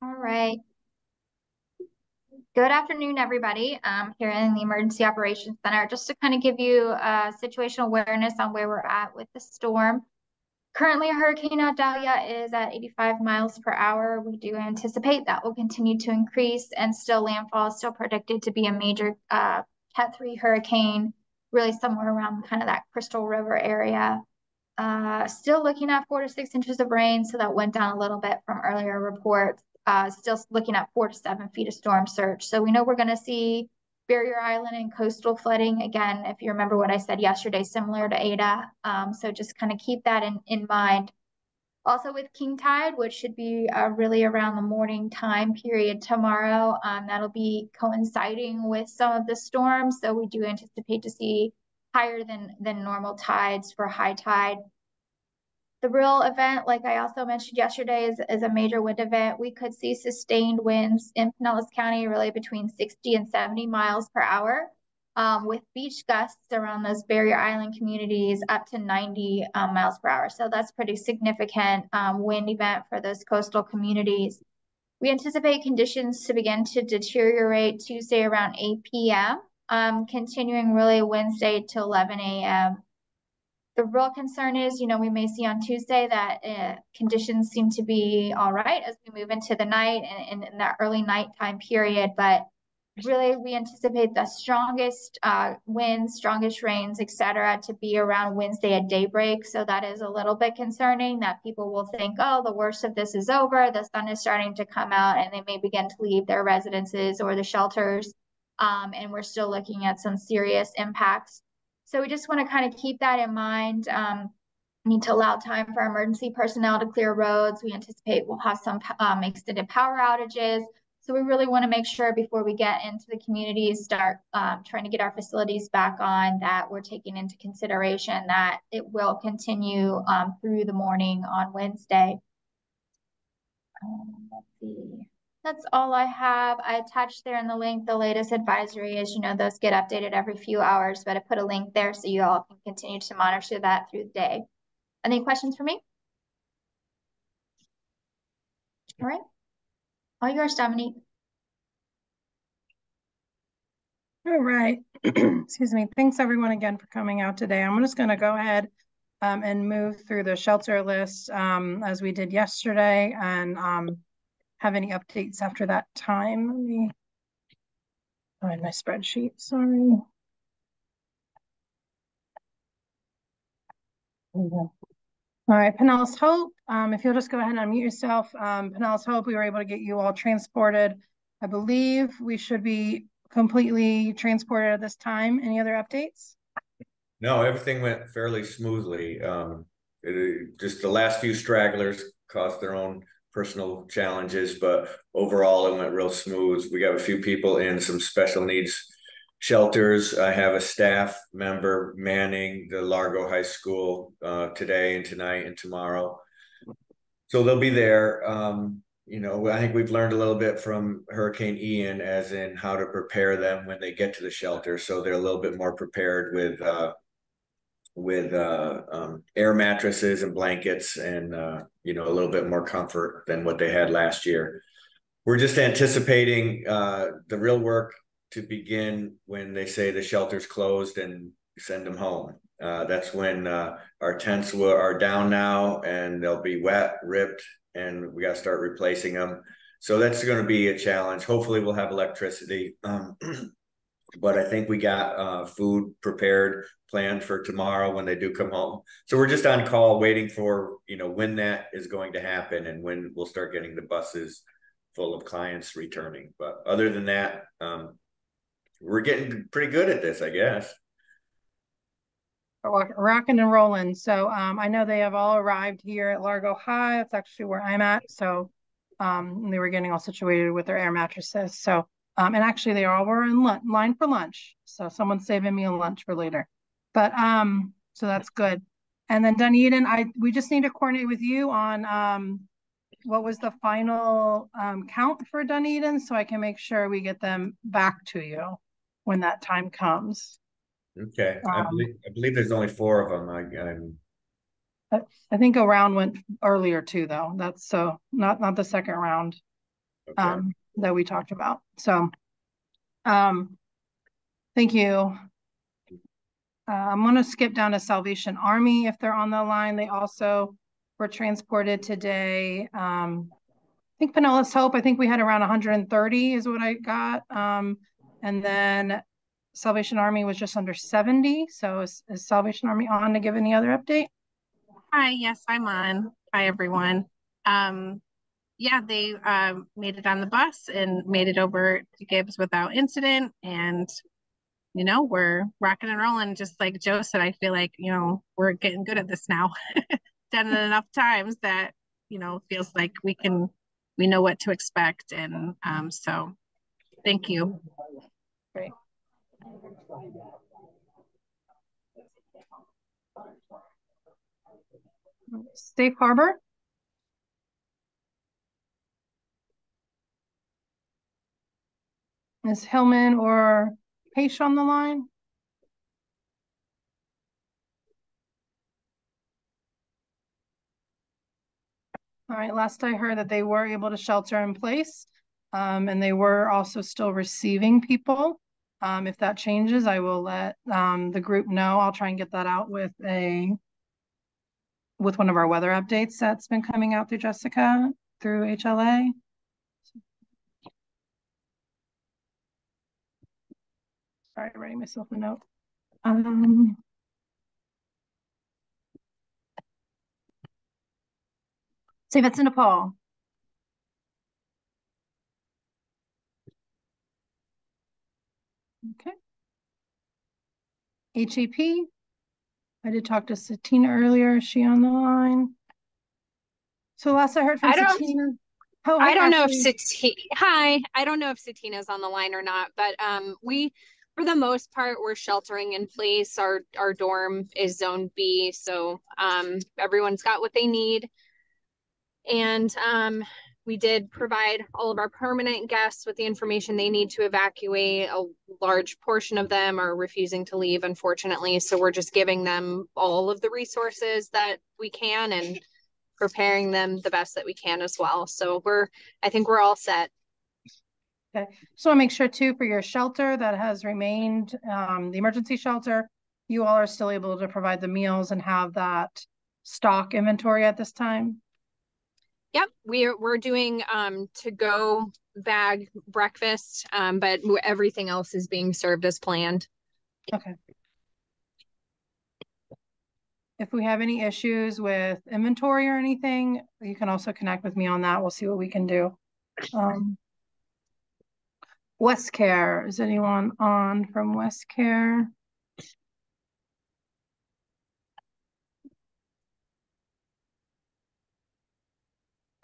All right. Good afternoon, everybody. Here in the Emergency Operations Center, just to kind of give you situational awareness on where we're at with the storm. Currently, Hurricane Idalia is at 85 miles per hour. We do anticipate that will continue to increase, and still landfall is still predicted to be a major Cat 3 hurricane, really somewhere around kind of that Crystal River area. Still looking at 4 to 6 inches of rain, so that went down a little bit from earlier reports. Still looking at 4 to 7 feet of storm surge. So we know we're going to see Barrier Island and coastal flooding again. If you remember what I said yesterday, similar to Ada. So just kind of keep that in mind. Also with king tide, which should be really around the morning time period tomorrow, that'll be coinciding with some of the storms. So we do anticipate to see higher than normal tides for high tide. The real event, like I also mentioned yesterday, is a major wind event. We could see sustained winds in Pinellas County, really between 60 and 70 miles per hour, with beach gusts around those Barrier Island communities up to 90 miles per hour. So that's pretty significant wind event for those coastal communities. We anticipate conditions to begin to deteriorate Tuesday around 8 p.m., continuing really Wednesday to 11 a.m. The real concern is, we may see on Tuesday that conditions seem to be all right as we move into the night and in that early nighttime period. But really, we anticipate the strongest winds, strongest rains, etc., to be around Wednesday at daybreak. So that is a little bit concerning that people will think, oh, the worst of this is over. The sun is starting to come out, and they may begin to leave their residences or the shelters. And we're still looking at some serious impacts. So we just want to kind of keep that in mind. Need to allow time for emergency personnel to clear roads. We anticipate we'll have some extended power outages. So we really want to make sure before we get into the communities, start trying to get our facilities back on, that we're taking into consideration that it will continue through the morning on Wednesday. Let's see. That's all I have. I attached there in the link the latest advisory. As you know, those get updated every few hours, but I put a link there so you all can continue to monitor that through the day. Any questions for me? All right. All yours, Dominique. All right. Excuse me. Thanks everyone again for coming out today. I'm just going to go ahead and move through the shelter list as we did yesterday, and have any updates after that time. Let me find my spreadsheet. Sorry. All right, Pinellas Hope, if you'll just go ahead and unmute yourself. Pinellas Hope, we were able to get you all transported. I believe we should be completely transported at this time. Any other updates? No, everything went fairly smoothly. Just the last few stragglers caused their own personal challenges, but overall it went real smooth. We got a few people in some special needs shelters. I have a staff member manning the Largo High School today and tonight and tomorrow. So they'll be there. I think we've learned a little bit from Hurricane Ian, as in how to prepare them when they get to the shelter. So they're a little bit more prepared with air mattresses and blankets, and a little bit more comfort than what they had last year. We're just anticipating the real work to begin when they say the shelter's closed and send them home. That's when our tents are down now, and they'll be wet, ripped, and we got to start replacing them. So that's going to be a challenge. Hopefully we'll have electricity. But I think we got food prepared, planned for tomorrow when they do come home. So we're just on call waiting for, when that is going to happen and when we'll start getting the buses full of clients returning. But other than that, we're getting pretty good at this, I guess. Rocking and rolling. So I know they have all arrived here at Largo High. That's actually where I'm at. So they were getting all situated with their air mattresses. So and actually they all were in line for lunch. So someone's saving me a lunch for later. But so that's good. And then Dunedin, we just need to coordinate with you on what was the final count for Dunedin, so I can make sure we get them back to you when that time comes. Okay, I believe there's only 4 of them. I think a round went earlier too, though. That's so not the second round. Okay. that we talked about. So, thank you. I'm going to skip down to Salvation Army if they're on the line. They also were transported today. I think Pinellas CoC, I think we had around 130 is what I got. And then Salvation Army was just under 70. So is Salvation Army on to give any other update? Hi, yes, I'm on. Hi, everyone. Yeah, they made it on the bus and made it over to Gibbs without incident. And, you know, we're rocking and rolling. Just like Joe said, I feel like, you know, we're getting good at this now. Done it enough times that, you know, feels like we know what to expect. And so thank you. Great. Safe Harbor. Is Hillman or Paish on the line? All right, last I heard that they were able to shelter in place, and they were also still receiving people. If that changes, I will let the group know. I'll try and get that out with one of our weather updates that's been coming out through Jessica, through HLA. Sorry, writing myself a note. St. Vincent de Paul. Okay. HEP. I did talk to Satina earlier. Is she on the line? So last I heard from Satina. Oh, I don't know if I don't know if Satina's on the line or not, but we, for the most part, we're sheltering in place. Our dorm is Zone B, so everyone's got what they need. And we did provide all of our permanent guests with the information they need to evacuate. A large portion of them are refusing to leave, unfortunately. So we're just giving them all of the resources that we can and preparing them the best that we can as well. So I think we're all set. Okay. So I make sure too, for your shelter that has remained, the emergency shelter, you all are still able to provide the meals and have that stock inventory at this time? Yep, we're doing to-go bag breakfast, but everything else is being served as planned. Okay. If we have any issues with inventory or anything, you can also connect with me on that. We'll see what we can do. West Care, is anyone on from West Care?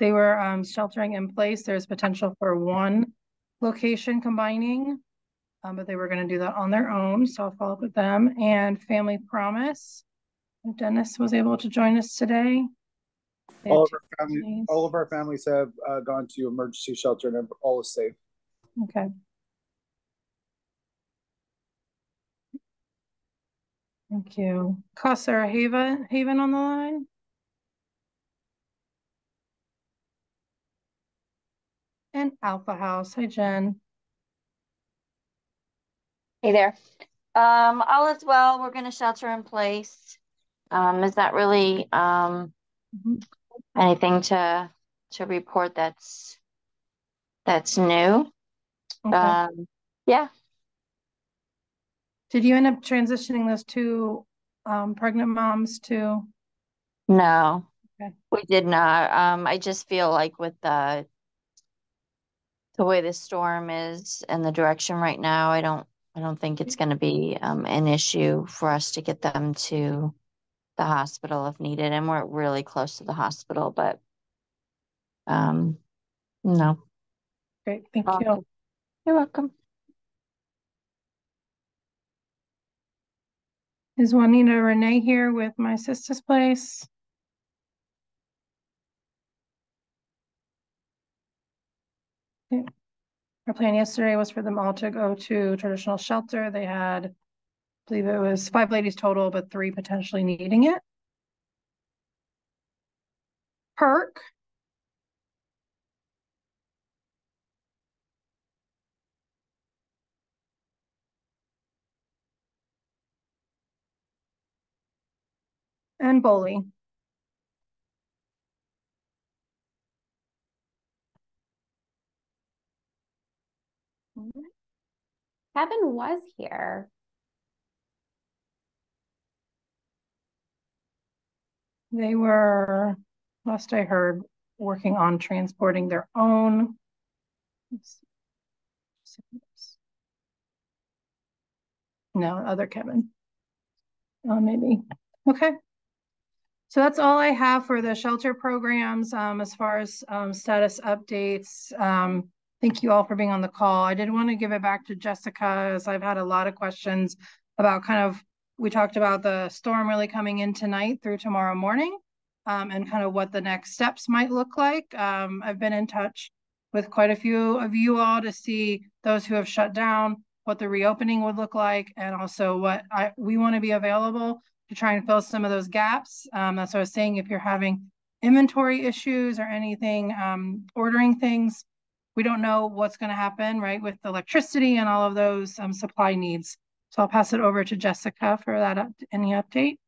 They were sheltering in place. There's potential for one location combining, but they were going to do that on their own. So I'll follow up with them. And Family Promise. Dennis was able to join us today. All of our families have gone to emergency shelter and all is safe. Okay. Thank you. Costa Haven on the line. And Alpha House. Hi, Jen. Hey there. All is well. We're going to shelter in place. Is that really anything to report that's new? Okay. Yeah. Did you end up transitioning those two pregnant moms to? No, okay. We did not. I just feel like with the way the storm is and the direction right now, I don't think it's going to be an issue for us to get them to the hospital if needed. And we're really close to the hospital, but no. Great, thank you. You're welcome. Is Juanita Renee here with my sister's place? Okay. Our plan yesterday was for them all to go to traditional shelter. They had, I believe it was 5 ladies total, but 3 potentially needing it. Perk. and Boley. Kevin was here. They were, last I heard, working on transporting their own. No, other Kevin. Maybe. Okay. So that's all I have for the shelter programs as far as status updates. Thank you all for being on the call. I did want to give it back to Jessica, as I've had a lot of questions about we talked about the storm really coming in tonight through tomorrow morning, and kind of what the next steps might look like. I've been in touch with quite a few of you all to see those who have shut down, what the reopening would look like, and also what we want to be available to try and fill some of those gaps. That's what I was saying. If you're having inventory issues or anything, ordering things, we don't know what's going to happen, right, with electricity and all of those supply needs. So I'll pass it over to Jessica for that. Any update?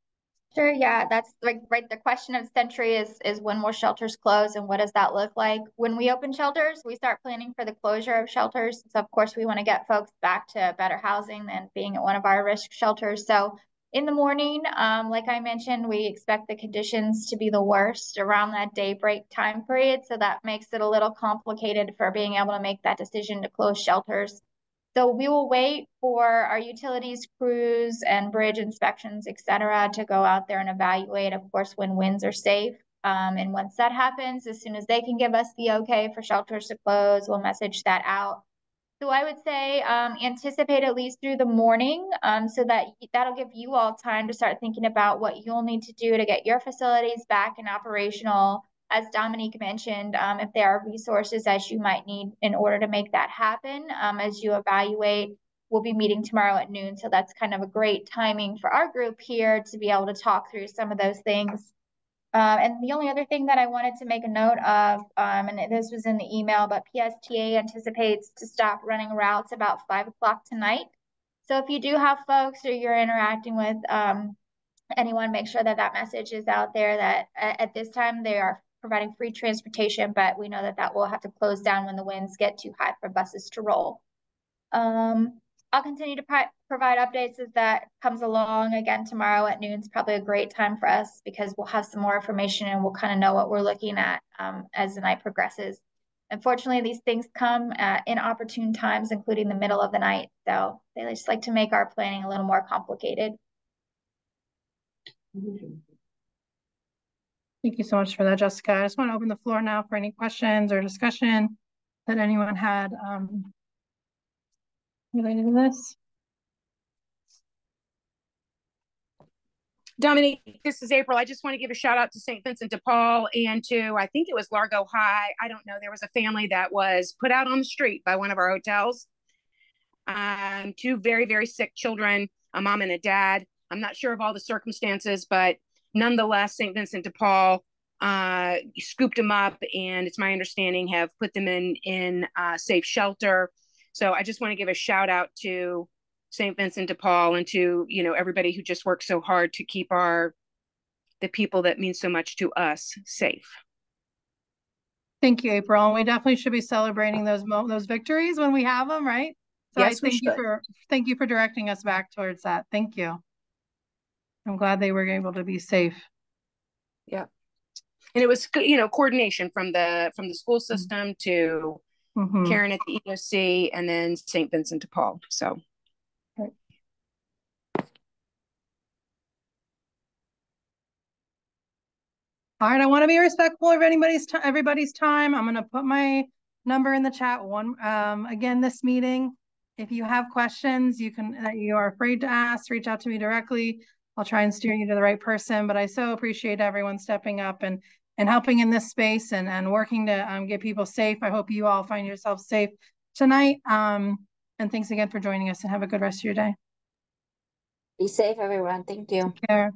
Sure, yeah, that's like right. The question of the century is when will shelters close and what does that look like? When we open shelters, we start planning for the closure of shelters. So of course we want to get folks back to better housing than being at one of our risk shelters. So in the morning, like I mentioned, we expect the conditions to be the worst around that daybreak time period. So that makes it a little complicated for being able to make that decision to close shelters. So we will wait for our utilities crews and bridge inspections, et cetera, to go out there and evaluate, of course, when winds are safe. And once that happens, as soon as they can give us the okay for shelters to close, we'll message that out. So I would say anticipate at least through the morning, so that'll give you all time to start thinking about what you'll need to do to get your facilities back and operational. As Dominique mentioned, if there are resources as you might need in order to make that happen, as you evaluate. We'll be meeting tomorrow at noon, so that's kind of a great timing for our group here to be able to talk through some of those things. And the only other thing that I wanted to make a note of, and this was in the email, but PSTA anticipates to stop running routes about 5 o'clock tonight. So if you do have folks or you're interacting with anyone, make sure that that message is out there that at this time they are providing free transportation, but we know that that will have to close down when the winds get too high for buses to roll. I'll continue to provide updates as that comes along. Again, tomorrow at noon is probably a great time for us because we'll have some more information and we'll kind of know what we're looking at as the night progresses. Unfortunately, these things come at inopportune times, including the middle of the night. So they just like to make our planning a little more complicated. Thank you so much for that, Jessica. I just want to open the floor now for any questions or discussion that anyone had related to this. Dominique, this is April. I just want to give a shout out to St. Vincent de Paul and to, I think it was Largo High. I don't know. There was a family that was put out on the street by one of our hotels. Two very, very sick children, a mom and a dad. I'm not sure of all the circumstances, but nonetheless, St. Vincent de Paul scooped them up, and it's my understanding have put them in safe shelter. So I just want to give a shout out to St. Vincent de Paul and to, you know, everybody who just works so hard to keep the people that mean so much to us safe. Thank you, April. And we definitely should be celebrating those victories when we have them, right? So yes, thank you for directing us back towards that. Thank you. I'm glad they were able to be safe. Yeah. And it was, you know, coordination from the school system to Karen at the EOC and then St. Vincent de Paul. So. Right. All right, I want to be respectful of everybody's time. I'm going to put my number in the chat. Again, this meeting, if you have questions you are afraid to ask, reach out to me directly. I'll try and steer you to the right person, but I so appreciate everyone stepping up and helping in this space and working to get people safe. I hope you all find yourselves safe tonight. And thanks again for joining us, and have a good rest of your day. Be safe, everyone. Thank you. Take care.